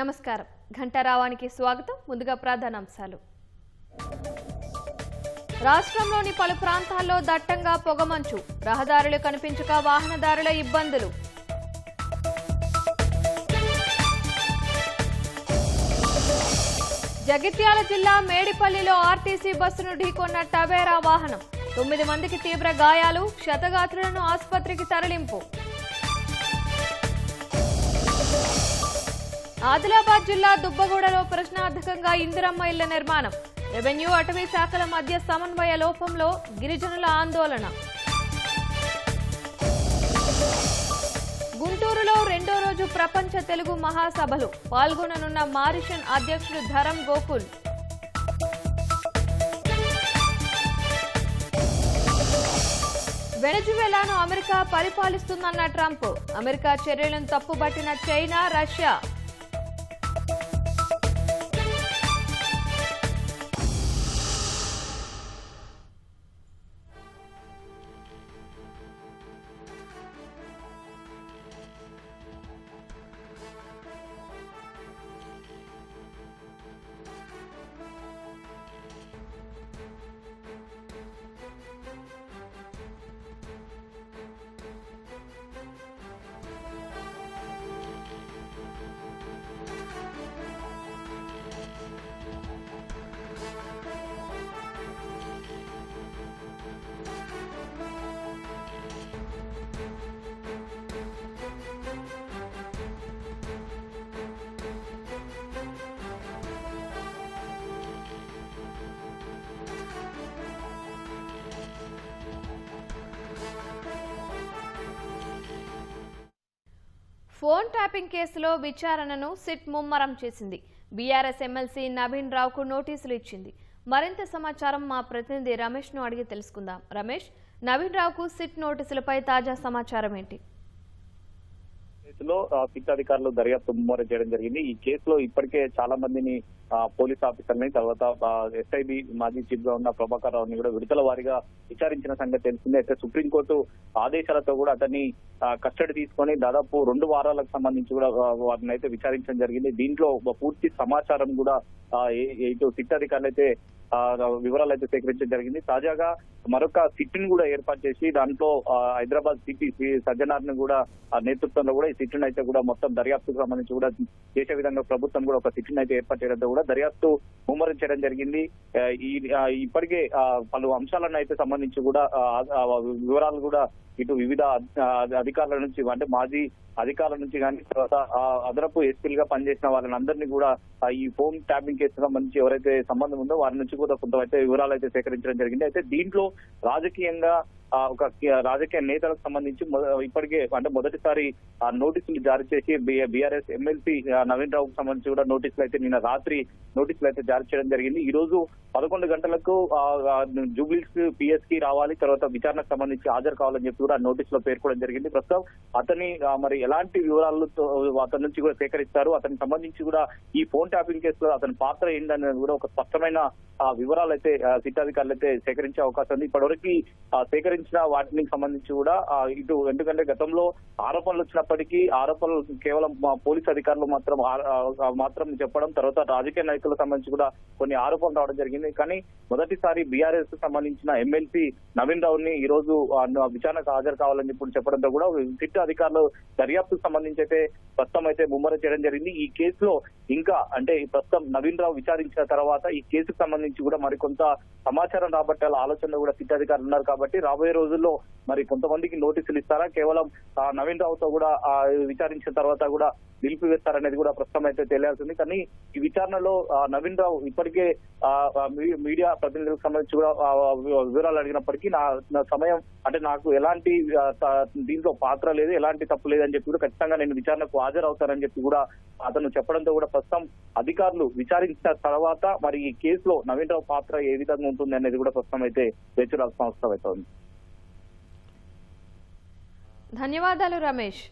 నమస్కారం. ఘంటారావానికి స్వాగతం. ముందుగా ప్రధానాంశాలు. రాష్ట్రంలోని పలు ప్రాంతాల్లో దట్టంగా పొగమంచు, రహదారులు కనిపించక వాహనదారుల ఇబ్బందులు. జగిత్యాల జిల్లా మేడిపల్లిలో ఆర్టీసీ బస్సును ఢీకొన్న టవేరా వాహనం, 9 మందికి తీవ్ర గాయాలు, క్షతగాత్రులను ఆసుపత్రికి తరలింపు. ఆదిలాబాద్ జిల్లా దుబ్బగూడలో ప్రశ్నార్థకంగా ఇందిరమ్మ ఇళ్ల నిర్మాణం, రెవెన్యూ అటవీ శాఖల మధ్య సమన్వయ లోపంలో గిరిజనుల ఆందోళన. గుంటూరులో రెండో రోజు ప్రపంచ తెలుగు మహాసభలు, పాల్గొననున్న మారిషన్ అధ్యక్షుడు ధరం గోకుల్. వెనజువెలాను అమెరికా పరిపాలిస్తుందన్న ట్రంప్, అమెరికా చర్యలను తప్పుబట్టిన చైనా, రష్యా. ఫోన్ ట్యాపింగ్ కేసులో విచారణను సిట్ ముమ్మరం చేసింది. బీఆర్ఎస్ ఎమ్మెల్సీ నవీన్ రావుకు నోటీసులు ఇచ్చింది. మరింత సమాచారం మా ప్రతినిధి రమేష్ ను అడిగి తెలుసుకుందాం. రమేష్, నవీన్ రావుకు సిట్ నోటీసులపై తాజా సమాచారం ఏంటి? కేసులో సిట్ అధికారులు దర్యాప్తు ముమ్మరం చేయడం జరిగింది. ఈ కేసులో ఇప్పటికే చాలా మందిని పోలీస్ ఆఫీసర్ని, తర్వాత ఎస్ఐబి మాజీ చీఫ్ గా ఉన్న ప్రభాకర్ రావుని కూడా విడతల వారీగా విచారించిన సంగతి తెలిసిందే. అయితే సుప్రీంకోర్టు ఆదేశాలతో కూడా అతన్ని కస్టడీ తీసుకొని దాదాపు 2 వారాలకు సంబంధించి కూడా వారిని అయితే విచారించడం జరిగింది. దీంట్లో పూర్తి సమాచారం కూడా ఇటు సిట్ అధికారులు అయితే వివరాలు అయితే సేకరించడం జరిగింది. తాజాగా మరొక సిట్ ని కూడా ఏర్పాటు చేసి దాంట్లో హైదరాబాద్ సిపి సజ్జనార్ ని కూడా నేతృత్వంలో కూడా ఈ సిట్ ని అయితే కూడా మొత్తం దర్యాప్తుకు సంబంధించి కూడా చేసే విధంగా ప్రభుత్వం కూడా ఒక సిట్ ని అయితే ఏర్పాటు చేయడంతో కూడా దర్యాప్తు ముమ్మరం చేయడం జరిగింది. ఇప్పటికే పలు అంశాలను అయితే సంబంధించి కూడా వివరాలు కూడా ఇటు వివిధ అధికారుల నుంచి, అంటే మాజీ అధికారుల నుంచి కానీ, తర్వాత అదనపు ఎస్పీలుగా పనిచేసిన వాళ్ళందరినీ కూడా ఈ ఫోన్ ట్యాపింగ్ కేసుకు సంబంధించి ఎవరైతే సంబంధం ఉందో వారి నుంచి కూడా కొంత వివరాలు అయితే సేకరించడం జరిగింది. అయితే దీంట్లో రాజకీయంగా ఒక రాజకీయ నేతలకు సంబంధించి ఇప్పటికే అంటే మొదటిసారి నోటీసులు జారీ చేసి బీఆర్ఎస్ ఎమ్మెల్సీ నవీన్ రావుకు సంబంధించి కూడా నోటీసులు అయితే నిన్న రాత్రి నోటీసులు అయితే జారీ చేయడం జరిగింది. ఈ రోజు 11 గంటలకు జూబ్లీస్ పిఎస్ కి రావాలి, తర్వాత విచారణకు సంబంధించి హాజరు కావాలని చెప్పి కూడా నోటీసులో పేర్కొనడం జరిగింది. ప్రస్తుతం అతని మరి ఎలాంటి వివరాలతో అతని నుంచి కూడా సేకరిస్తారు, అతనికి సంబంధించి కూడా ఈ ఫోన్ ట్యాపింగ్ కేసులో అతని పాత్ర ఏంటనేది కూడా ఒక స్పష్టమైన వివరాలు అయితే సిట్ అధికారులు అయితే సేకరించే అవకాశం ఉంది. ఇప్పటివరకు సేకరించిన వాటికి సంబంధించి కూడా ఇటు ఎందుకంటే గతంలో ఆరోపణలు వచ్చినప్పటికీ ఆరోపణలు కేవలం పోలీస్ అధికారులు మాత్రం చెప్పడం, తర్వాత రాజకీయ నాయకులకు సంబంధించి కూడా కొన్ని ఆరోపణలు రావడం జరిగింది. కానీ మొదటిసారి బీఆర్ఎస్ సంబంధించిన ఎమ్మెల్సీ నవీన్ రావుని ఈ రోజు విచారణకు హాజరు కావాలని చెప్పి చెప్పడంతో కూడా సిట్ అధికారులు దర్యాప్తుకు సంబంధించి అయితే ప్రస్తుతం అయితే ముమ్మరం చేయడం జరిగింది. ఈ కేసులో ఇంకా అంటే ప్రస్తుతం నవీన్ రావు విచారించిన తర్వాత ఈ కేసుకు సంబంధించి కూడా మరికొంత సమాచారం రాబట్టాల ఆలోచనలో కూడా సిట్ అధికారులు ఉన్నారు. కాబట్టి రాబోయే రోజుల్లో మరి కొంతమందికి నోటీసులు ఇస్తారా, కేవలం నవీన్ రావుతో కూడా విచారించిన తర్వాత కూడా నిలిపివేస్తారనేది కూడా ప్రస్తుతం అయితే తెలియాల్సింది. కానీ ఈ విచారణలో నవీన్ రావు ఇప్పటికే మీడియా ప్రతినిధులకు సంబంధించి కూడా వివరాలు అడిగినప్పటికీ నా సమయం అంటే నాకు ఎలాంటి దీంట్లో పాత్ర లేదు, ఎలాంటి తప్పు లేదని చెప్పి కూడా ఖచ్చితంగా నేను విచారణకు హాజరవుతానని చెప్పి కూడా అతను చెప్పడంతో కూడా ప్రస్తుతం అధికారులు విచారించిన తర్వాత మరి ఈ కేసులో నవీన్ రావు పాత్ర ఏ విధంగా ఉంటుంది అనేది కూడా ప్రస్తుతం అయితే వేచి చూడాల్సిన అవసరం అయితే ఉంది. ధన్యవాదాలు రమేష్.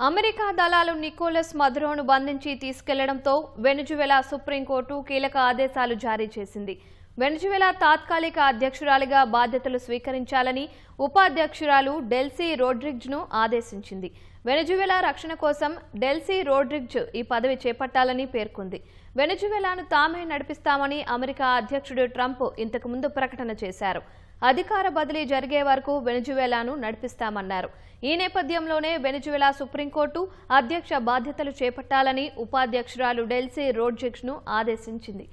అమెరికా దళాలు నికోలస్ మదురోను బంధించి తీసుకెళ్లడంతో వెనజువెలా సుప్రీంకోర్టు కీలక ఆదేశాలు జారీ చేసింది. వెనజువెలా తాత్కాలిక అధ్యక్షురాలిగా బాధ్యతలు స్వీకరించాలని ఉపాధ్యక్షురాలు డెల్సీ రోడ్రిగ్జ్ను ఆదేశించింది. వెనజువెలా రక్షణ కోసం డెల్సీ రోడ్రిగ్జ్ ఈ పదవి చేపట్టాలని పేర్కొంది. వెనజువెలాను తామే నడిపిస్తామని అమెరికా అధ్యక్షుడు ట్రంప్ ఇంతకుముందు ప్రకటన చేశారు. అధికార బదిలీ జరిగే వరకు వెనజువెలాను నడిపిస్తామన్నారు. ఈ నేపథ్యంలోనే వెనజువెలా సుప్రీంకోర్టు అధ్యక్ష బాధ్యతలు చేపట్టాలని ఉపాధ్యక్షురాలు డెల్సీ రోడ్రిగ్జ్ను ఆదేశించింది.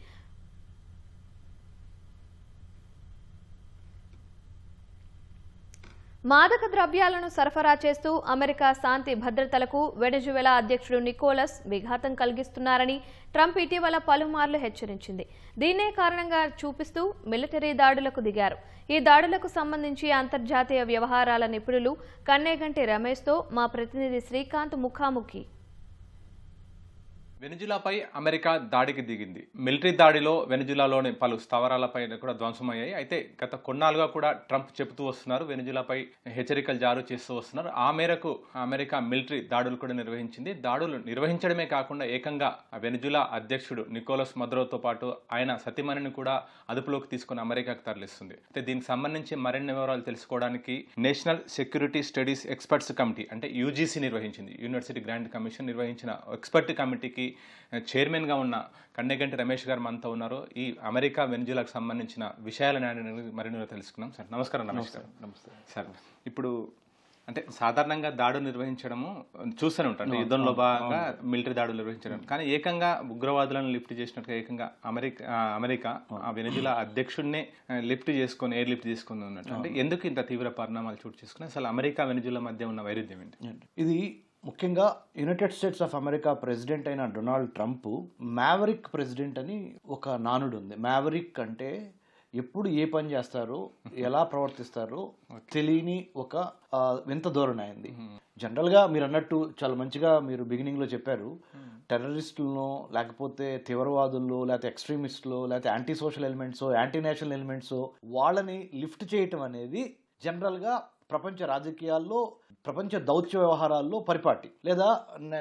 మాదక ద్రవ్యాలను సరఫరా చేస్తూ అమెరికా శాంతి భద్రతలకు వెనజువెలా అధ్యక్షుడు నికోలస్ విఘాతం కలిగిస్తున్నారని ట్రంప్ ఇటీవల పలుమార్లు హెచ్చరించింది. దీన్నే కారణంగా చూపిస్తూ మిలిటరీ దాడులకు దిగారు. ఈ దాడులకు సంబంధించి అంతర్జాతీయ వ్యవహారాల నిపుణులు కన్నేగంటి రమేష్తో మా ప్రతినిధి శ్రీకాంత్ ముఖాముఖి. వెనిజులాపై అమెరికా దాడికి దిగింది. మిలిటరీ దాడిలో వెనిజులాలోని పలు స్థావరాలపై కూడా ధ్వంసమయ్యాయి. అయితే గత కొన్నాళ్ళుగా కూడా ట్రంప్ చెబుతూ వస్తున్నారు, వెనిజులాపై హెచ్చరికలు జారీ చేస్తూ వస్తున్నారు. ఆ మేరకు అమెరికా మిలిటరీ దాడులు కూడా నిర్వహించింది. దాడులు నిర్వహించడమే కాకుండా ఏకంగా వెనిజులా అధ్యక్షుడు నికోలస్ మదురోతో పాటు ఆయన సతీమణిని కూడా అదుపులోకి తీసుకుని అమెరికాకు తరలిస్తుంది. అయితే దీనికి సంబంధించి మరిన్ని వివరాలు తెలుసుకోవడానికి national security studies experts committee అంటే యూజీసీ నిర్వహించింది. యూనివర్సిటీ గ్రాంట్ కమిషన్ నిర్వహించిన ఎక్స్పర్ట్ కమిటీకి చైర్మన్ గా ఉన్న కన్నెగంటి రమేష్ గారు మనతో ఉన్నారు. ఈ అమెరికా వెనిజులాకు సంబంధించిన విషయాలను మరిన్ని తెలుసుకున్నాం. సార్ నమస్కారం. రమేష్ గారు నమస్తే సార్. ఇప్పుడు అంటే సాధారణంగా దాడులు నిర్వహించడము చూస్తూనే ఉంటారు, యుద్ధంలో భాగంగా మిలిటరీ దాడులు నిర్వహించడం. కానీ ఏకంగా ఉగ్రవాదులను లిఫ్ట్ చేసినట్టుగా ఏకంగా అమెరికా ఆ వెనిజులా అధ్యక్షుడినే లిఫ్ట్ చేసుకొని ఎయిర్ లిఫ్ట్ చేసుకుని ఉన్నట్టు. అంటే ఎందుకు ఇంత తీవ్ర పరిణామాలు చోటు చేసుకుని అసలు అమెరికా వెనిజులా మధ్య ఉన్న వైరుధ్యం ఏంటి? ఇది ముఖ్యంగా United States of America president అయిన డొనాల్డ్ ట్రంప్ మ్యావరిక్ ప్రెసిడెంట్ అని ఒక నానుడు ఉంది. మ్యావరిక్ అంటే ఎప్పుడు ఏ పని చేస్తారో ఎలా ప్రవర్తిస్తారో తెలియని ఒక వింత ధోరణి అయింది. జనరల్గా మీరు అన్నట్టు చాలా మంచిగా మీరు బిగినింగ్లో చెప్పారు, టెర్రరిస్టులను లేకపోతే తీవ్రవాదుల్లో లేకపోతే ఎక్స్ట్రీమిస్టులు లేకపోతే anti social elements anti national elements వాళ్ళని లిఫ్ట్ చేయటం అనేది జనరల్గా ప్రపంచ రాజకీయాల్లో ప్రపంచ దౌత్య వ్యవహారాల్లో పరిపాటి లేదా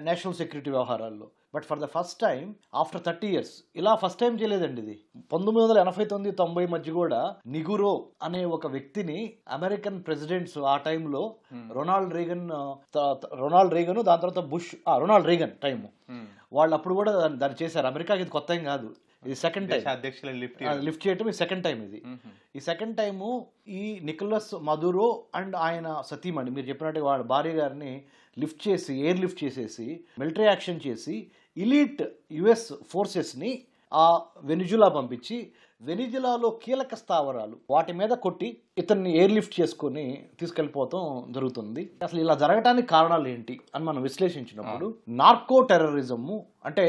నేషనల్ సెక్యూరిటీ వ్యవహారాల్లో. But for the first time after 30 years ఇలా ఫస్ట్ టైం చేయలేదండి. ఇది 1989-90 మధ్య కూడా నిగురో అనే ఒక వ్యక్తిని అమెరికన్ ప్రెసిడెంట్స్ ఆ టైంలో రొనాల్డ్ రేగన్ దాని తర్వాత బుష్ రొనాల్డ్ రేగన్ టైము వాళ్ళు అప్పుడు కూడా దాన్ని చేశారు. అమెరికాకి ఇది కొత్త ఏం కాదు, ఇది సెకండ్ టైం అధ్యక్షులు లిఫ్ట్ చేయటం. ఇది సెకండ్ టైం. ఈ సెకండ్ టైము ఈ నికోలస్ మదురో అండ్ ఆయన సతీమణి మీరు చెప్పినట్టు వాళ్ళ భార్య గారిని లిఫ్ట్ చేసి ఎయిర్ లిఫ్ట్ చేసేసి మిలిటరీ యాక్షన్ చేసి ఇలీట్ యుఎస్ ఫోర్సెస్ని ఆ వెనిజులా పంపించి వెనిజులాలో కీలక స్థావరాలు వాటి మీద కొట్టి ఇతన్ని ఎయిర్ లిఫ్ట్ చేసుకొని తీసుకెళ్ళిపోవటం జరుగుతుంది. అసలు ఇలా జరగడానికి కారణాలు ఏంటి అని మనం విశ్లేషించినప్పుడు నార్కో టెర్రరిజము అంటే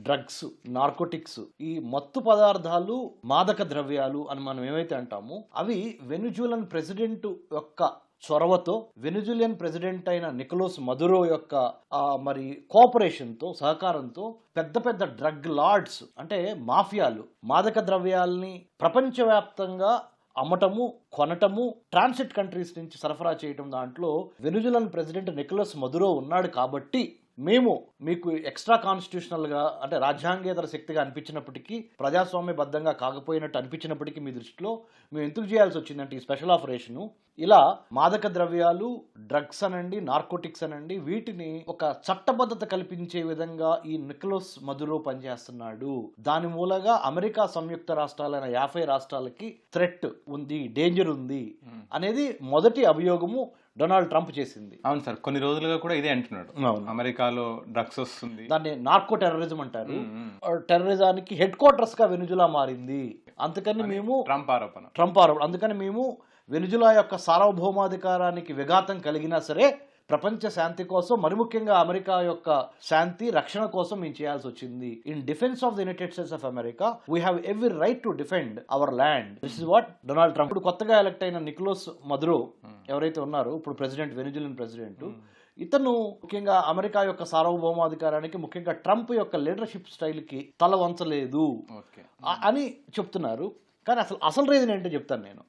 డ్రగ్స్, నార్కోటిక్స్, ఈ మత్తు పదార్థాలు, మాదక ద్రవ్యాలు అని మనం ఏమైతే అంటామో అవి వెనిజులన్ ప్రెసిడెంట్ యొక్క చొరవతో వెనిజులియన్ ప్రెసిడెంట్ అయిన నికోలస్ మదురో యొక్క మరి కోఆపరేషన్తో సహకారంతో పెద్ద పెద్ద డ్రగ్ లార్డ్స్ అంటే మాఫియాలు మాదక ద్రవ్యాల్ని ప్రపంచవ్యాప్తంగా అమ్మటము కొనటము ట్రాన్సిట్ కంట్రీస్ నుంచి సరఫరా చేయటం దాంట్లో వెనిజులన్ ప్రెసిడెంట్ నికోలస్ మదురో ఉన్నాడు. కాబట్టి మేము మీకు ఎక్స్ట్రా కాన్స్టిట్యూషనల్గా అంటే రాజ్యాంగేతర శక్తిగా అనిపించినప్పటికీ ప్రజాస్వామ్యబద్ధంగా కాకపోయినట్టు అనిపించినప్పటికీ మీ దృష్టిలో మేము ఎందుకు చేయాల్సి వచ్చిందంటే ఈ స్పెషల్ ఆపరేషను ఇలా మాదక ద్రవ్యాలు డ్రగ్స్ అనండి నార్కోటిక్స్ అనండి వీటిని ఒక చట్టబద్ధత కల్పించే విధంగా ఈ నికోలస్ మదురో పనిచేస్తున్నాడు. దాని మూలంగా అమెరికా సంయుక్త రాష్ట్రాలైన 50 రాష్ట్రాలకి థ్రెట్ ఉంది, డేంజర్ ఉంది అనేది మొదటి అభియోగము డొనాల్డ్ ట్రంప్ చేసింది. అవును సార్, కొన్ని రోజులుగా కూడా ఇదే అంటున్నాడు, అమెరికాలో డ్రగ్స్ వస్తుంది, దాన్ని నార్కో టెర్రరిజం అంటారు. టెర్రరిజానికి హెడ్ క్వార్టర్స్ గా వెనిజులా మారింది. అందుకని మేము ట్రంప్ ఆరోపణ అందుకని మేము వెనిజులా యొక్క సార్వభౌమాధికారానికి విఘాతం కలిగినా సరే ప్రపంచ శాంతి కోసం మరి ముఖ్యంగా అమెరికా యొక్క శాంతి రక్షణ కోసం మేము చేయాల్సి వచ్చింది. In defence of the United States of America we have every right to defend our land. This is what Donald Trump. ఇప్పుడు కొత్తగా ఎలక్ట్ అయిన నికోలస్ మదురో ఎవరైతే ఉన్నారో ఇప్పుడు ప్రెసిడెంట్ వెనిజులన్ ప్రెసిడెంట్ ఇతను ముఖ్యంగా అమెరికా యొక్క సార్వభౌమాధికారానికి ముఖ్యంగా ట్రంప్ యొక్క లీడర్షిప్ స్టైల్కి తల వంచలేదు అని చెప్తున్నారు. కానీ అసలు రీజన్ ఏంటో చెప్తాను నేను.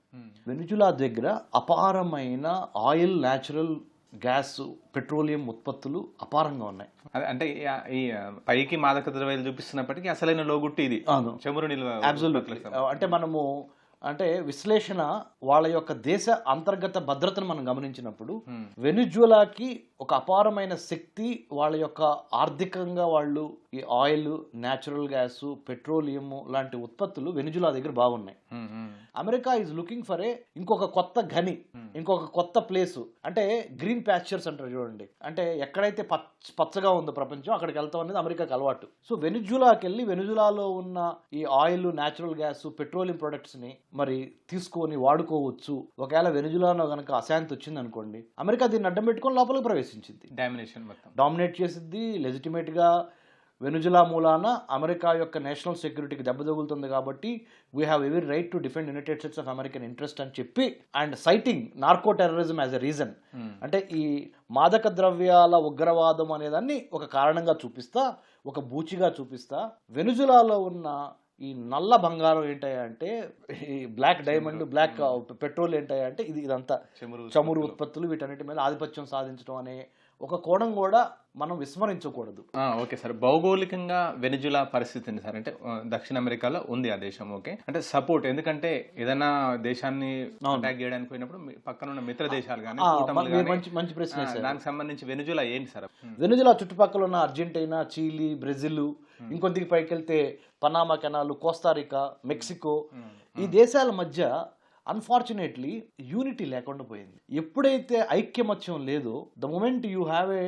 వెనిజులా దగ్గర అపారమైన ఆయిల్, న్యాచురల్ గ్యాస్, పెట్రోలియం ఉత్పత్తులు అపారంగా ఉన్నాయి. అంటే ఈ పైకి మాదక ద్రవ్యాలు చూపిస్తున్నప్పటికీ అసలైన లోగుట్టి ఇది అవును, చమురు నిల్వ. అబ్సల్యూట్లీ. అంటే మనము విశ్లేషణ వాళ్ళ యొక్క దేశ అంతర్గత భద్రతను మనం గమనించినప్పుడు వెనిజులాకి ఒక అపారమైన శక్తి, వాళ్ళ యొక్క ఆర్థికంగా వాళ్ళు ఈ ఆయిల్, న్యాచురల్ గ్యాస్, పెట్రోలియం లాంటి ఉత్పత్తులు వెనిజులా దగ్గర బాగున్నాయి. అమెరికా ఈజ్ లుకింగ్ ఫర్ ఇంకొక కొత్త గని, ఇంకొక కొత్త ప్లేస్. అంటే గ్రీన్ ప్యాస్చర్స్ అంటారు చూడండి, అంటే ఎక్కడైతే పచ్చగా ఉందో ప్రపంచం అక్కడికి వెళ్తాం అనేది అమెరికాకి అలవాటు. సో వెనిజులాకి వెళ్ళి వెనిజులాలో ఉన్న ఈ oil, natural gas, petroleum products ని మరి తీసుకొని వాడుకోవచ్చు. ఒకవేళ వెనిజులాలో కనుక అశాంతి వచ్చింది అనుకోండి, అమెరికా దీన్ని అడ్డం పెట్టుకొని లోపలికి ప్రవేశించింది, డామినేట్ చేసిద్ది. లెజిటిమేట్ గా వెనుజులా మూలాన అమెరికా యొక్క నేషనల్ సెక్యూరిటీకి దెబ్బ తగులుతుంది కాబట్టి we have every right to defend United States of American interest అని చెప్పి, and citing narco terrorism as a reason, అంటే ఈ మాదక ద్రవ్యాల ఉగ్రవాదం అనేదాన్ని ఒక కారణంగా చూపిస్తా, ఒక బూచిగా చూపిస్తా. వెనుజులాలో ఉన్న ఈ నల్ల బంగారం ఏంటంటే, ఈ బ్లాక్ డైమండ్, బ్లాక్ పెట్రోల్ ఏంటంటే ఇదంతా చమురు ఉత్పత్తులు, వీటన్నిటి మీద ఆధిపత్యం సాధించడం అనే ఒక కోణం కూడా మనం విస్మరించకూడదు. ఓకే సార్, భౌగోళికంగా వెనిజులా పరిస్థితి సార్, అంటే దక్షిణ అమెరికాలో ఉంది ఆ దేశం. ఓకే, అంటే సపోర్ట్, ఎందుకంటే ఏదైనా దేశాన్ని అటాక్ చేయడానికి పోయినప్పుడు పక్కన ఉన్న మిత్ర దేశాలు కానీ మంచి ప్రశ్న. దానికి సంబంధించి వెనిజులా ఏంటి సార్? వెనిజులా చుట్టుపక్కల ఉన్న అర్జెంటీనా, చిలీ, బ్రెజిల్, ఇంకొద్దికి పైకి వెళ్తే పనామా కెనాల్, కోస్తారికా, మెక్సికో, ఈ దేశాల మధ్య అన్ఫార్చునేట్లీ యూనిటీ లేకుండా పోయింది. ఎప్పుడైతే ఐక్యమత్యం లేదో, the moment you have a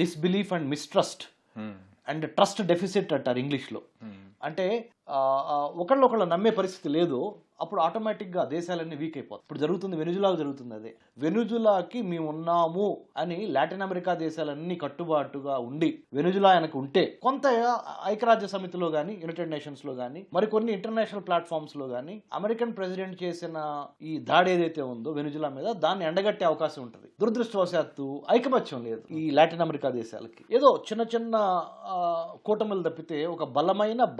disbelief and mistrust and trust deficit అంటారు ఇంగ్లీష్లో, అంటే ఒకళ్ళొకళ్ళు నమ్మే పరిస్థితి లేదు, అప్పుడు ఆటోమేటిక్గా దేశాలన్నీ వీక్ అయిపోతాయి. ఇప్పుడు జరుగుతుంది, వెనుజులాకు జరుగుతుంది అదే. వెనుజులాకి మేము ఉన్నాము అని లాటిన్ అమెరికా దేశాలన్నీ కట్టుబాటుగా ఉండి వెనుజులా ఆయనకు ఉంటే, కొంత ఐక్యరాజ్య సమితిలో కానీ, యునైటెడ్ నేషన్స్లో కానీ, మరికొన్ని ఇంటర్నేషనల్ ప్లాట్ఫామ్స్లో కానీ అమెరికన్ ప్రెసిడెంట్ చేసిన ఈ దాడి ఏదైతే ఉందో వెనుజులా మీద, దాన్ని ఎండగట్టే అవకాశం ఉంటుంది. దురదృష్టవశాత్తు ఐకమత్యం లేదు ఈ లాటిన్ అమెరికా దేశాలకి. ఏదో చిన్న చిన్న కూటమిలు తప్పితే ఒక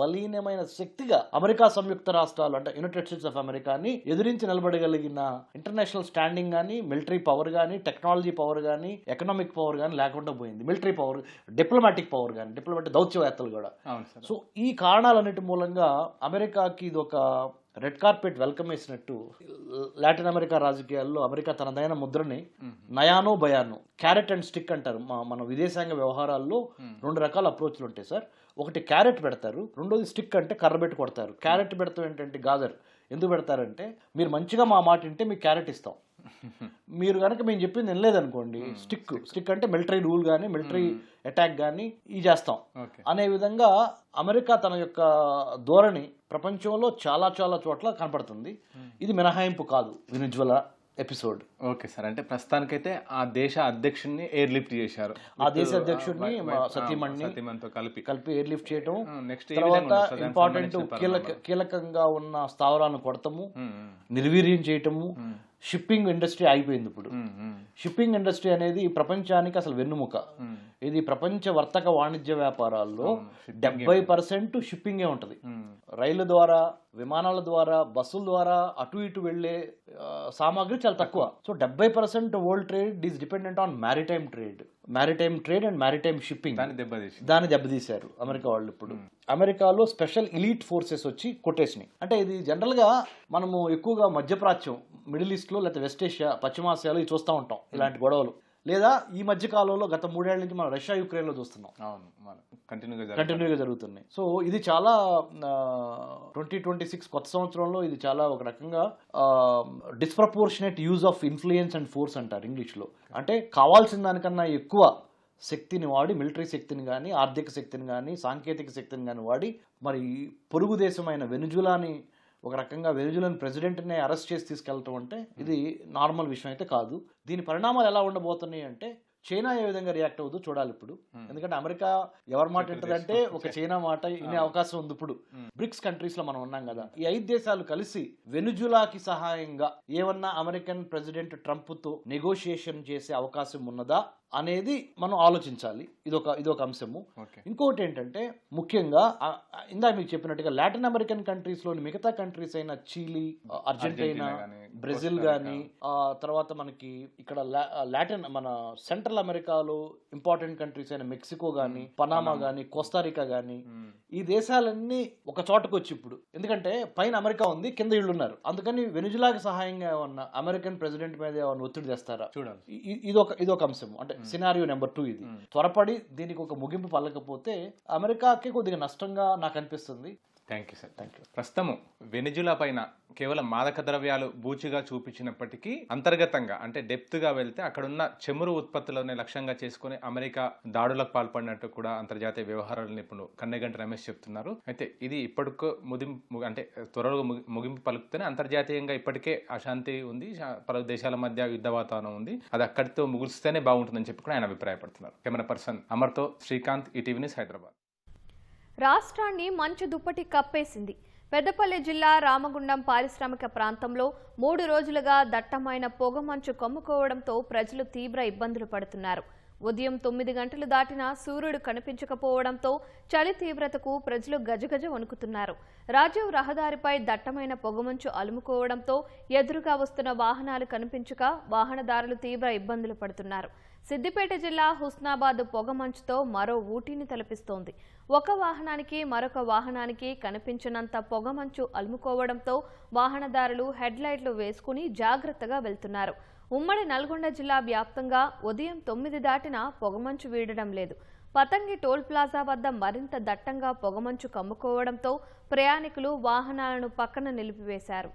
బలీనమైన శక్తిగా అమెరికా సంయుక్త రాష్ట్రాలు, అంటే యునైటెడ్ స్టేట్స్ ఆఫ్ అమెరికాని ఎదిరించి నిలబడగలిగిన ఇంటర్నేషనల్ స్టాండింగ్ కానీ, మిలిటరీ పవర్ కానీ, టెక్నాలజీ పవర్ కానీ, ఎకనామిక్ పవర్ కానీ లేకుండా పోయింది. మిలిటరీ పవర్, డిప్లొమాటిక్ పవర్ కానీ, డిప్లొమాటిక్ దౌత్యవేత్తలు కూడా. సో ఈ కారణాలన్నిటి మూలంగా అమెరికాకి ఇది ఒక రెడ్ కార్పెట్ వెల్కమ్ వేసినట్టు లాటిన్ అమెరికా రాజకీయాల్లో అమెరికా తనదైన ముద్రని నయానో భయానో, క్యారెట్ అండ్ స్టిక్ అంటారు మన విదేశాంగ వ్యవహారాల్లో. 2 రకాల అప్రోచ్లు ఉంటాయి సార్. ఒకటి క్యారెట్ పెడతారు, రెండోది స్టిక్ అంటే కర్ర పెట్టి కొడతారు. క్యారెట్ పెడతాం ఏంటంటే గాజర్ ఎందుకు పెడతారంటే, మీరు మంచిగా మా మాట వింటే మీకు క్యారెట్ ఇస్తాం, మీరు కనుక మేము చెప్పింది వినలేదనుకోండి స్టిక్ అంటే మిలిటరీ రూల్ కానీ, మిలిటరీ అటాక్ కానీ ఈ చేస్తాం అనే విధంగా అమెరికా తన యొక్క ధోరణి ప్రపంచంలో చాలా చాలా చోట్ల కనపడుతుంది. ఇది మినహాయింపు కాదు వెనిజులా ఎపిసోడ్. ఓకే సార్, అంటే ప్రస్తుతానికైతే ఆ దేశ అధ్యక్షుడిని ఎయిర్ లిఫ్ట్ చేశారు. ఆ దేశ అధ్యక్షుడిని సతీమణితో కలిపి ఎయిర్ లిఫ్ట్ చేయటం. నెక్స్ట్ తర్వాత ఇంపార్టెంట్ కీలకంగా ఉన్న స్థావరాలను కొడతాము, నిర్వీర్యం చేయటము. షిప్పింగ్ ఇండస్ట్రీ ఆగిపోయింది. ఇప్పుడు షిప్పింగ్ ఇండస్ట్రీ అనేది ప్రపంచానికి అసలు వెన్నుముక. ఇది ప్రపంచ వర్తక వాణిజ్య వ్యాపారాల్లో 70% షిప్పింగే ఉంటుంది. రైళ్ల ద్వారా, విమానాల ద్వారా, బస్సుల ద్వారా అటు ఇటు వెళ్లే సామాగ్రి చాలా తక్కువ. So 70% world trade is dependent on maritime trade and maritime shipping. దాన్ని దెబ్బతీశారు అమెరికా వాళ్ళు. ఇప్పుడు అమెరికాలో స్పెషల్ ఎలీట్ ఫోర్సెస్ వచ్చి కొట్టేసినాయి. అంటే ఇది జనరల్ గా మనము ఎక్కువగా మధ్యప్రాచ్యం, మిడిల్ ఈస్ట్ లో, లేకపోతే వెస్ట్ ఏషియా, పశ్చిమాసియాలో ఇది చూస్తూ ఉంటాం ఇలాంటి గొడవలు. లేదా ఈ మధ్య కాలంలో గత 3 ఏళ్ల నుంచి మనం రష్యా, యుక్రెయిన్ లో చూస్తున్నాం, కంటిన్యూగా జరుగుతున్నాయి. సో ఇది చాలా 2026 కొత్త సంవత్సరంలో ఇది చాలా ఒక రకంగా disproportionate use of influence and force అంటారు ఇంగ్లీష్ లో. అంటే కావాల్సిన దానికన్నా ఎక్కువ శక్తిని వాడి, మిలిటరీ శక్తిని కానీ, ఆర్థిక శక్తిని కానీ, సాంకేతిక శక్తిని కానీ వాడి, మరి పొరుగు దేశమైన వెనిజులాని ఒక రకంగా వెనిజులన్ ప్రెసిడెంట్నే అరెస్ట్ చేసి తీసుకెళ్ళటం అంటే ఇది నార్మల్ విషయం అయితే కాదు. దీని పరిణామాలు ఎలా ఉండబోతున్నాయి అంటే, చైనా ఏ విధంగా రియాక్ట్ అవుతుందో చూడాలి ఇప్పుడు. ఎందుకంటే అమెరికా ఎవరి మాట వింటదంటే ఒక చైనా మాట వినే అవకాశం ఉంది. ఇప్పుడు బ్రిక్స్ కంట్రీస్ లో మనం ఉన్నాం కదా, ఈ 5 దేశాలు కలిసి వెనుజులాకి సహాయంగా ఏమన్నా అమెరికన్ ప్రెసిడెంట్ ట్రంప్ తో నెగోషియేషన్ చేసే అవకాశం ఉన్నదా అనేది మనం ఆలోచించాలి. ఇదొక అంశము. ఓకే. ఇంకొకటి ఏంటంటే ముఖ్యంగా ఇందాక మీకు చెప్పినట్టుగా లాటిన్ అమెరికన్ కంట్రీస్లోని మిగతా కంట్రీస్ అయిన చిలీ, అర్జెంటీనా, గానీ, బ్రెజిల్ కానీ, తర్వాత మనకి ఇక్కడ మన సెంట్రల్ అమెరికాలో ఇంపార్టెంట్ కంట్రీస్ అయిన మెక్సికో కానీ, పనామా కానీ, కోస్టారికా కానీ, ఈ దేశాలన్నీ ఒక చోటకు వచ్చి ఇప్పుడు, ఎందుకంటే పైన అమెరికా ఉంది, కింద ఇళ్ళు ఉన్నారు, అందుకని వెనిజులాకి సహాయంగా ఏమన్నా అమెరికన్ ప్రెసిడెంట్ మీద ఏమన్నా ఒత్తిడి తెస్తారా చూడాలి. ఇదొక అంశం. అంటే సినారియో నెంబర్ 2 ఇది. త్వరపడి దీనికి ఒక ముగింపు పలకపోతే అమెరికాకి కొద్దిగా నష్టంగా నాకు అనిపిస్తుంది. Thank you sir. ప్రస్తుతం వెనిజులా పైన కేవలం మాదక ద్రవ్యాలు బూచిగా చూపించినప్పటికీ అంతర్గతంగా అంటే డెప్త్గా వెళ్తే అక్కడున్న చమురు ఉత్పత్తులనే లక్ష్యంగా చేసుకుని అమెరికా దాడులకు పాల్పడినట్టు కూడా అంతర్జాతీయ వ్యవహారాల నిపుణులు కన్నెగంటి రమేష్ చెప్తున్నారు. అయితే ఇది ఇప్పటికో అంటే త్వరలో ముగింపు పలుకుతూనే అంతర్జాతీయంగా ఇప్పటికే అశాంతి ఉంది, పలు దేశాల మధ్య యుద్ధ వాతావరణం ఉంది, అది అక్కడితో ముగిస్తేనే బాగుంటుందని చెప్పి కూడా ఆయన అభిప్రాయపడుతున్నారు. కెమెరా పర్సన్ అమర్తో శ్రీకాంత్, ఈటీవీ న్యూస్, హైదరాబాద్. రాష్ట్రాన్ని మంచు దుప్పటి కప్పేసింది. పెద్దపల్లి జిల్లా రామగుండం పారిశ్రామిక ప్రాంతంలో 3 రోజులుగా దట్టమైన పొగమంచు కమ్ముకోవడంతో ప్రజలు తీవ్ర ఇబ్బందులు పడుతున్నారు. ఉదయం 9 గంటలు దాటినా సూర్యుడు కనిపించకపోవడంతో చలి తీవ్రతకు ప్రజలు గజగజ వణుకుతున్నారు. రాజీవ్ రహదారిపై దట్టమైన పొగమంచు అలుముకోవడంతో ఎదురుగా వస్తున్న వాహనాలు కనిపించక వాహనదారులు తీవ్ర ఇబ్బందులు పడుతున్నారు. సిద్దిపేట జిల్లా హుస్నాబాద్ పొగమంచుతో మరో ఊటీని తలపిస్తోంది. ఒక వాహనానికి మరొక వాహనానికి కనిపించినంత పొగమంచు అలుముకోవడంతో వాహనదారులు హెడ్లైట్లు వేసుకుని జాగ్రత్తగా వెళ్తున్నారు. ఉమ్మడి నల్గొండ జిల్లా వ్యాప్తంగా ఉదయం 9 దాటినా పొగమంచు వీడడం లేదు. పతంగి టోల్ ప్లాజా వద్ద మరింత దట్టంగా పొగమంచు కమ్ముకోవడంతో ప్రయాణికులు వాహనాలను పక్కన నిలిపివేశారు.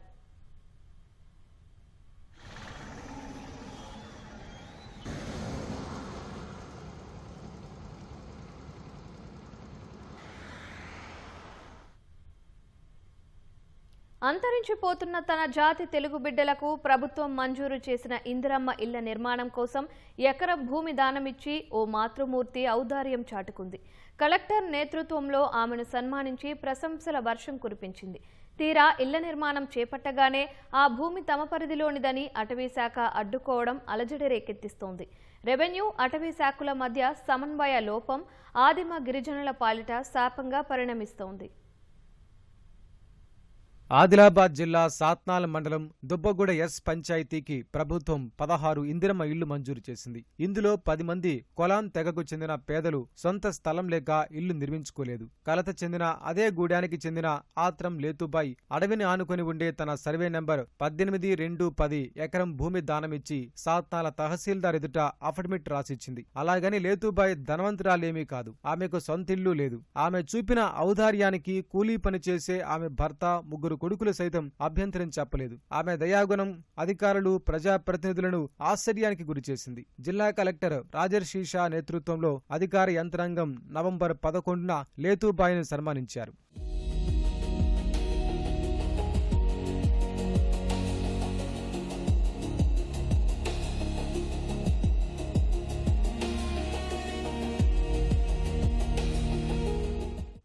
అంతరించిపోతున్న తన జాతి తెలుగు బిడ్డలకు ప్రభుత్వం మంజూరు చేసిన ఇందిరమ్మ ఇళ్ల నిర్మాణం కోసం ఎకరం భూమి దానమిచ్చి ఓ మాతృమూర్తి ఔదార్యం చాటుకుంది. కలెక్టర్ నేతృత్వంలో ఆమెను సన్మానించి ప్రశంసల వర్షం కురిపించింది. తీరా ఇళ్ల నిర్మాణం చేపట్టగానే ఆ భూమి తమ పరిధిలోనిదని అటవీశాఖ అడ్డుకోవడం అలజడి రేకెత్తిస్తోంది. రెవెన్యూ, అటవీ శాఖల మధ్య సమన్వయ లోపం ఆదిమ గిరిజనుల పాలిట శాపంగా పరిణమిస్తోంది. ఆదిలాబాద్ జిల్లా సాత్నాల మండలం దుబ్బగూడ ఎస్ పంచాయతీకి ప్రభుత్వం 16 ఇందిరమ్మ ఇళ్లు మంజూరు చేసింది. ఇందులో 10 మంది కొలాన్ తెగకు చెందిన పేదలు సొంత స్థలం లేక ఇల్లు నిర్మించుకోలేదు. కలత చెందిన అదే గూడానికి చెందిన ఆత్రం లేతుబాయ్ అడవిని ఆనుకొని ఉండే తన సర్వే నెంబర్ 18-2-10 ఎకరం భూమి దానమిచ్చి సాత్నాల తహసీల్దార్ ఎదుట అఫిడవిట్ రాసిచ్చింది. అలాగని లేతుబాయ్ ధనవంతురాలేమీ కాదు. ఆమెకు సొంతిల్లు లేదు. ఆమె చూపిన ఔదార్యానికి కూలీ పని చేసే ఆమె భర్త, 3 కొడుకులు సైతం అభ్యంతరం చెప్పలేదు. ఆమె దయాగుణం అధికారులు, ప్రజాప్రతినిధులను ఆశ్చర్యానికి గురిచేసింది. జిల్లా కలెక్టర్ రాజర్షీషా నేతృత్వంలో అధికార యంత్రాంగం నవంబర్ 11న లేతుబాయిని సన్మానించారు.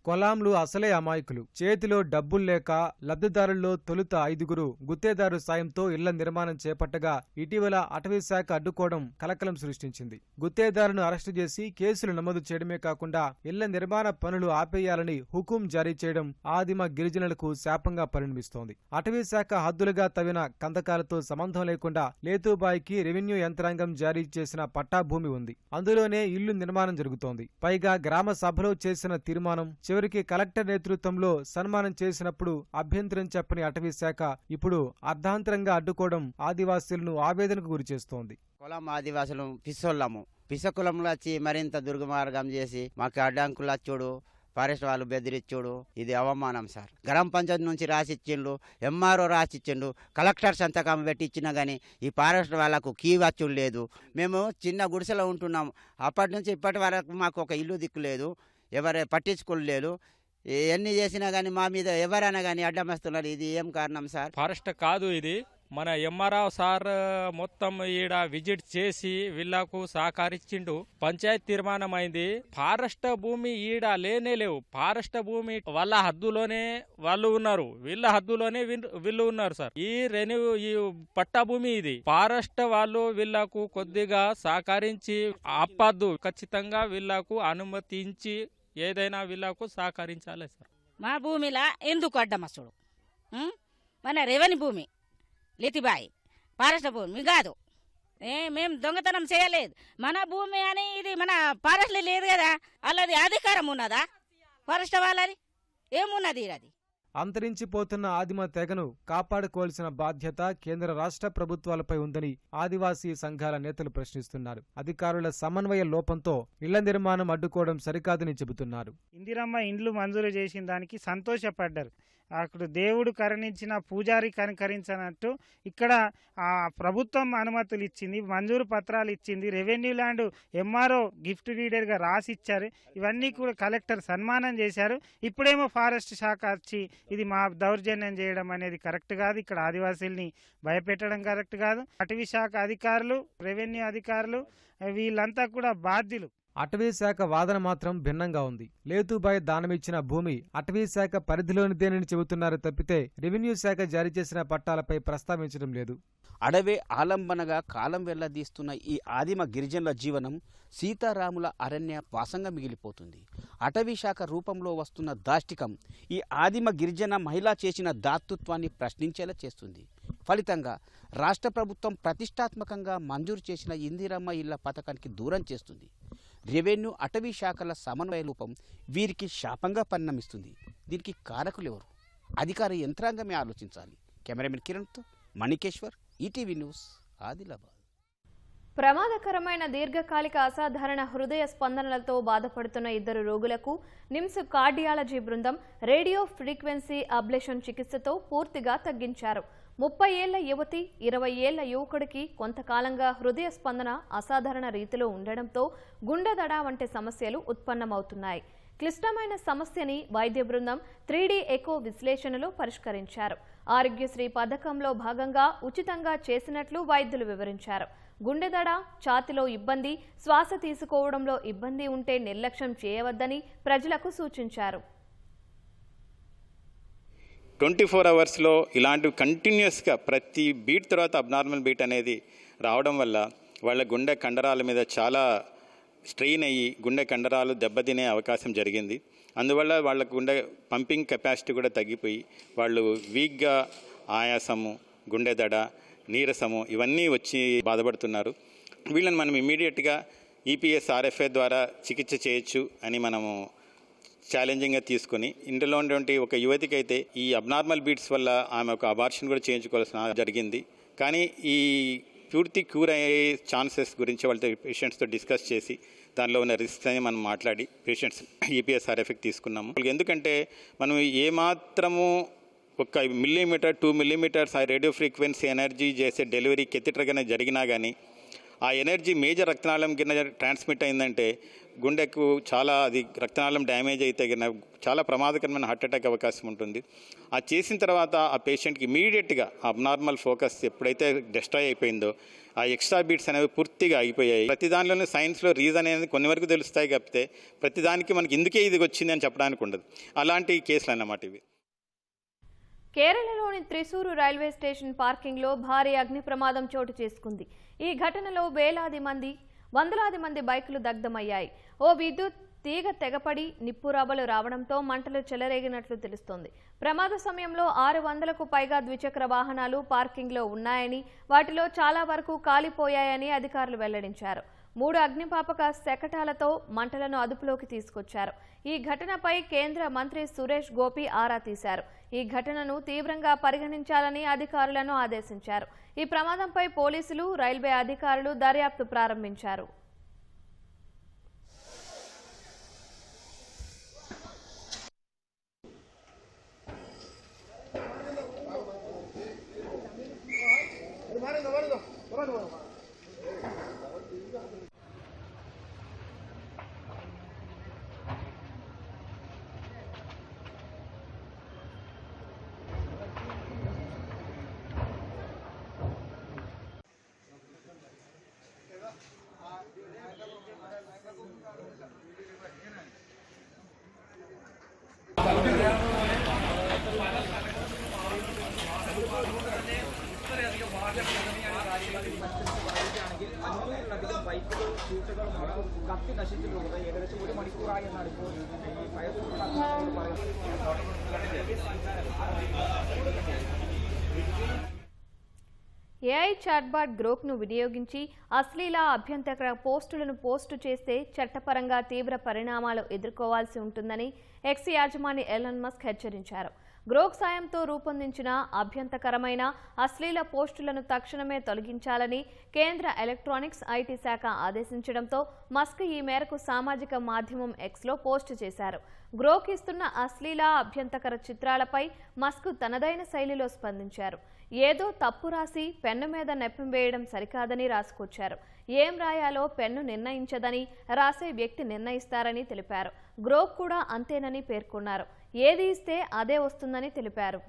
కొలాంలు అసలే అమాయకులు. చేతిలో డబ్బుల్లేక లబ్ధిదారుల్లో తొలుత 5గురు గుత్తేదారు సాయంతో ఇళ్ల నిర్మాణం చేపట్టగా ఇటీవల అటవీశాఖ అడ్డుకోవడం కలకలం సృష్టించింది. గుత్తేదారును అరెస్టు చేసి కేసులు నమోదు చేయడమే కాకుండా ఇళ్ల నిర్మాణ పనులు ఆపేయాలని హుకుం జారీ చేయడం ఆదిమ గిరిజనులకు శాపంగా పరిణమిస్తోంది. అటవీశాఖ హద్దులుగా తవ్విన కందకాలతో సంబంధం లేకుండా లేతుబాయికి రెవెన్యూ యంత్రాంగం జారీ చేసిన పట్టా భూమి ఉంది. అందులోనే ఇల్లు నిర్మాణం జరుగుతోంది. పైగా గ్రామ సభలో చేసిన తీర్మానం చివరికి కలెక్టర్ నేతృత్వంలో సన్మానం చేసినప్పుడు అభ్యంతరం చెప్పని అటవీ శాఖ ఇప్పుడు అర్ధాంతరంగా అడ్డుకోవడం ఆదివాసీలను ఆవేదనకు గురిచేస్తోంది. కులం ఆదివాసులు పిసోళ్ళము, పిసకులంలో వచ్చి మరింత దుర్గమార్గం చేసి మాకు అడ్డంకులు వచ్చుడు, ఫారెస్ట్ వాళ్ళు బెదిరిచ్చుడు, ఇది అవమానం సార్. గ్రామ పంచాయతీ నుంచి రాసిచ్చిండు, ఎంఆర్ఓ రాసిచ్చిండు, కలెక్టర్ సంతకం పెట్టించినా కానీ ఈ ఫారెస్ట్ వాళ్ళకు కీ వచ్చుడు లేదు. మేము చిన్న గుడిసెలో ఉంటున్నాము. అప్పటి నుంచి ఇప్పటి వరకు మాకు ఒక ఇల్లు దిక్కులేదు, ఎవరు పట్టించుకోలేదు. ఎన్ని చేసినా కానీ మా మీద ఎవరైనా కానీ అడ్డం వస్తున్నారు. ఇది ఏం కారణం సార్? ఫారెస్ట్ కాదు, ఇది మన ఎంఆర్ఆర్ సార్ మొత్తం ఈడ విజిట్ చేసి వీళ్ళకు సహకరించిండు. పంచాయతీ తీర్మానం అయింది. ఫారెస్ట్ భూమి ఈడ లేనే లేవు. ఫారెస్ట్ భూమి వాళ్ళ హద్దులోనే వాళ్ళు ఉన్నారు, వీళ్ళ హద్దులోనే వీళ్ళు ఉన్నారు సార్. ఈ పట్టా భూమి ఇది. ఫారెస్ట్ వాళ్ళు వీళ్ళకు కొద్దిగా సహకరించి ఆపద్దు, ఖచ్చితంగా వీళ్ళకు అనుమతించి ఏదైనా వీళ్ళకు సహకరించాలి సార్. మా భూమిలా ఎందుకు అడ్డమస్తుడు? మన రెవెన్యూ భూమి లితిబాయి ఫారెస్ట్ భూమి కాదు. మేము దొంగతనం చేయలేదు. మన భూమి అని ఇది మన ఫారెస్ట్లో లేదు కదా, వాళ్ళది అధికారం ఉన్నదా? ఫారెస్ట్ వాళ్ళది ఏమున్నది? అది అంతరించిపోతున్న ఆదిమ తెగను కాపాడుకోవాల్సిన బాధ్యత కేంద్ర రాష్ట్ర ప్రభుత్వాలపై ఉందని ఆదివాసీ సంఘాల నేతలు ప్రశ్నిస్తున్నారు. అధికారుల సమన్వయ లోపంతో ఇళ్ల నిర్మాణం అడ్డుకోవడం సరికాదని చెబుతున్నారు. ఇందిరమ్మ ఇండ్లు మంజూరు చేసిన దానికి సంతోషపడ్డారు. అక్కడ దేవుడు కరుణించిన పూజారి కనికరించినట్టు ఇక్కడ ప్రభుత్వం అనుమతులు ఇచ్చింది, మంజూరు పత్రాలు ఇచ్చింది, రెవెన్యూ ల్యాండ్ ఎంఆర్ఓ గిఫ్ట్ రీడర్గా రాసి ఇచ్చారు. ఇవన్నీ కూడా కలెక్టర్ సన్మానం చేశారు. ఇప్పుడేమో ఫారెస్ట్ శాఖ వచ్చి ఇది మా దౌర్జన్యం చేయడం అనేది కరెక్ట్ కాదు. ఇక్కడ ఆదివాసీల్ని భయపెట్టడం కరెక్ట్ కాదు. అటవీ శాఖ అధికారులు, రెవెన్యూ అధికారులు వీళ్ళంతా కూడా బాధ్యులు. అటవీ శాఖ వాదన మాత్రం భిన్నంగా ఉంది. లేతుబాయ్ దానమిచ్చిన భూమి అటవీ శాఖ పరిధిలోనిదేనని చెబుతున్నారు తప్పితే రెవెన్యూ శాఖ జారీ చేసిన పట్టాలపై ప్రస్తావించడం లేదు. అడవే ఆలంబనగా కాలం వెళ్లదీస్తున్న ఈ ఆదిమ గిరిజనుల జీవనం సీతారాముల అరణ్య వాసంగా మిగిలిపోతుంది. అటవీ శాఖ రూపంలో వస్తున్న దాష్టికం ఈ ఆదిమ గిరిజన మహిళ చేసిన దాతృత్వాన్ని ప్రశ్నించేలా చేస్తుంది. ఫలితంగా రాష్ట్ర ప్రభుత్వం ప్రతిష్టాత్మకంగా మంజూరు చేసిన ఇందిరమ్మ ఇళ్ల పథకానికి దూరం చేస్తుంది. రెవెన్యూ అటవీ శాఖల సమన్వయ లోపం వీరికి శాపంగా పరిణమిస్తుంది. దీనికి కారకులు ఎవరు? అధికార యంత్రాంగమే ఆలోచించాలి. కెమెరామెన్ కిరణ్తో మణికేశ్వర్, ఈటీవీ న్యూస్, ఆదిలాబాద్. ప్రమాదకరమైన దీర్ఘకాలిక అసాధారణ హృదయ స్పందనలతో బాధపడుతున్న 2 రోగులకు నిమ్స్ కార్డియాలజీ బృందం రేడియో ఫ్రీక్వెన్సీ అబ్లేషన్ చికిత్సతో పూర్తిగా తగ్గించారు. 30 ఏళ్ల యువతి, 20 ఏళ్ల యువకుడికి కొంతకాలంగా హృదయ స్పందన అసాధారణ రీతిలో ఉండడంతో గుండెదడ వంటి సమస్యలు ఉత్పన్నమవుతున్నాయి. క్లిష్టమైన సమస్యని వైద్య బృందం 3D ఎకో విశ్లేషణలో పరిష్కరించారు. ఆరోగ్యశ్రీ పథకంలో భాగంగా ఉచితంగా చేసినట్లు వైద్యులు వివరించారు. గుండెదడ, ఛాతిలో ఇబ్బంది, శ్వాస తీసుకోవడంలో ఇబ్బంది ఉంటే నిర్లక్ష్యం చేయవద్దని ప్రజలకు సూచించారు. 24 అవర్స్లో ఇలాంటివి కంటిన్యూస్గా ప్రతి బీట్ తర్వాత అబ్నార్మల్ బీట్ అనేది రావడం వల్ల వాళ్ళ గుండె కండరాల మీద చాలా స్ట్రెయిన్ అయ్యి గుండె కండరాలు దెబ్బతినే అవకాశం జరిగింది. అందువల్ల వాళ్ళ గుండె పంపింగ్ కెపాసిటీ కూడా తగ్గిపోయి వాళ్ళు వీక్గా ఆయాసము, గుండెదడ, నీరసము ఇవన్నీ వచ్చి బాధపడుతున్నారు. వీళ్ళని మనం ఇమీడియట్గా ఈపీఎస్ ఆర్ఎఫ్ఏ ద్వారా చికిత్స చేయొచ్చు అని మనము ఛాలెంజింగ్గా తీసుకుని ఇందులో ఉన్నటువంటి ఒక యువతికి అయితే ఈ అబ్నార్మల్ బీట్స్ వల్ల ఆమె ఒక అబార్షన్ కూడా చేయించుకోవాల్సిన జరిగింది. కానీ ఈ పూర్తి క్యూర్ అయ్యే ఛాన్సెస్ గురించి వాళ్ళతో పేషెంట్స్తో డిస్కస్ చేసి దానిలో ఉన్న రిస్క్స్ అని మనం మాట్లాడి పేషెంట్స్ ఈపీఎస్ఆర్ఎఫ్కి తీసుకున్నాము. ఎందుకంటే మనం ఏమాత్రము 1 మిల్లీమీటర్ 2 మిల్లీమీటర్స్ ఆ రేడియో ఫ్రీక్వెన్సీ ఎనర్జీ చేసే డెలివరీ కెథిటర్గానే జరిగినా కానీ ఆ ఎనర్జీ మేజర్ రక్తనాళం కింద ట్రాన్స్మిట్ అయిందంటే గుండెకు చాలా అది రక్తనాళం డ్యామేజ్ అయితే చాలా ప్రమాదకరమైన హార్ట్ అటాక్ అవకాశం ఉంటుంది. ఆ చేసిన తర్వాత ఆ పేషెంట్కి ఇమీడియట్గా అబ్నార్మల్ ఫోకస్ ఎప్పుడైతే డిస్ట్రాయ్ అయిపోయిందో ఆ ఎక్స్ట్రా బీట్స్ అనేవి పూర్తిగా అయిపోయాయి. ప్రతి దానిలోనే సైన్స్లో రీజన్ అనేది కొన్ని వరకు తెలుస్తాయి కాకపోతే ప్రతిదానికి మనకి ఎందుకే ఇది వచ్చింది అని చెప్పడానికి ఉండదు. అలాంటి కేసులు అన్నమాట ఇవి. కేరళలోని త్రిశూరు రైల్వే స్టేషన్ పార్కింగ్లో భారీ అగ్ని ప్రమాదం చోటు చేసుకుంది. ఈ ఘటనలో వందలాది మంది బైకులు దగ్ధమయ్యాయి. ఓ విద్యుత్ తీగ తెగపడి నిప్పురవ్వలు రావడంతో మంటలు చెలరేగినట్లు తెలుస్తోంది. ప్రమాద సమయంలో 600కు పైగా ద్విచక్ర వాహనాలు పార్కింగ్లో ఉన్నాయని, వాటిలో చాలా వరకు కాలిపోయాయని అధికారులు వెల్లడించారు. 3 అగ్నిపాపక శకటాలతో మంటలను అదుపులోకి తీసుకొచ్చారు. ఈ ఘటనపై కేంద్ర మంత్రి సురేష్ గోపి ఆరా తీశారు. ఈ ఘటనను తీవ్రంగా పరిగణించాలని అధికారులను ఆదేశించారు. ఈ ప్రమాదంపై పోలీసులు, రైల్వే అధికారులు దర్యాప్తు ప్రారంభించారు. ఏఐ చాట్బాట్ గ్రోక్ను వినియోగించి అశ్లీల అభ్యంతర పోస్టులను పోస్టు చేస్తే చట్టపరంగా తీవ్ర పరిణామాలు ఎదుర్కోవాల్సి ఉంటుందని ఎక్స్ యాజమాని ఎలాన్ మస్క్ హెచ్చరించారు. గ్రోక్ సాయంతో రూపొందించిన అభ్యంతరకరమైన అశ్లీల పోస్టులను తక్షణమే తొలగించాలని కేంద్ర ఎలక్ట్రానిక్స్ ఐటీ శాఖ ఆదేశించడంతో మస్క్ ఈ మేరకు సామాజిక మాధ్యమం ఎక్స్లో పోస్టు చేశారు. గ్రోక్ ఇస్తున్న అశ్లీల అభ్యంతరకర చిత్రాలపై మస్క్ తనదైన శైలిలో స్పందించారు. ఏదో తప్పు రాసి పెన్ను మీద నెప్పం వేయడం సరికాదని రాసుకొచ్చారు. ఏం రాయాలో పెన్ను నిర్ణయించదని, రాసే వ్యక్తి నిర్ణయిస్తారని తెలిపారు. గ్రోక్ కూడా అంతేనని పేర్కొన్నారు. ఏది ఇస్తే అదే వస్తుందని తెలిపారు.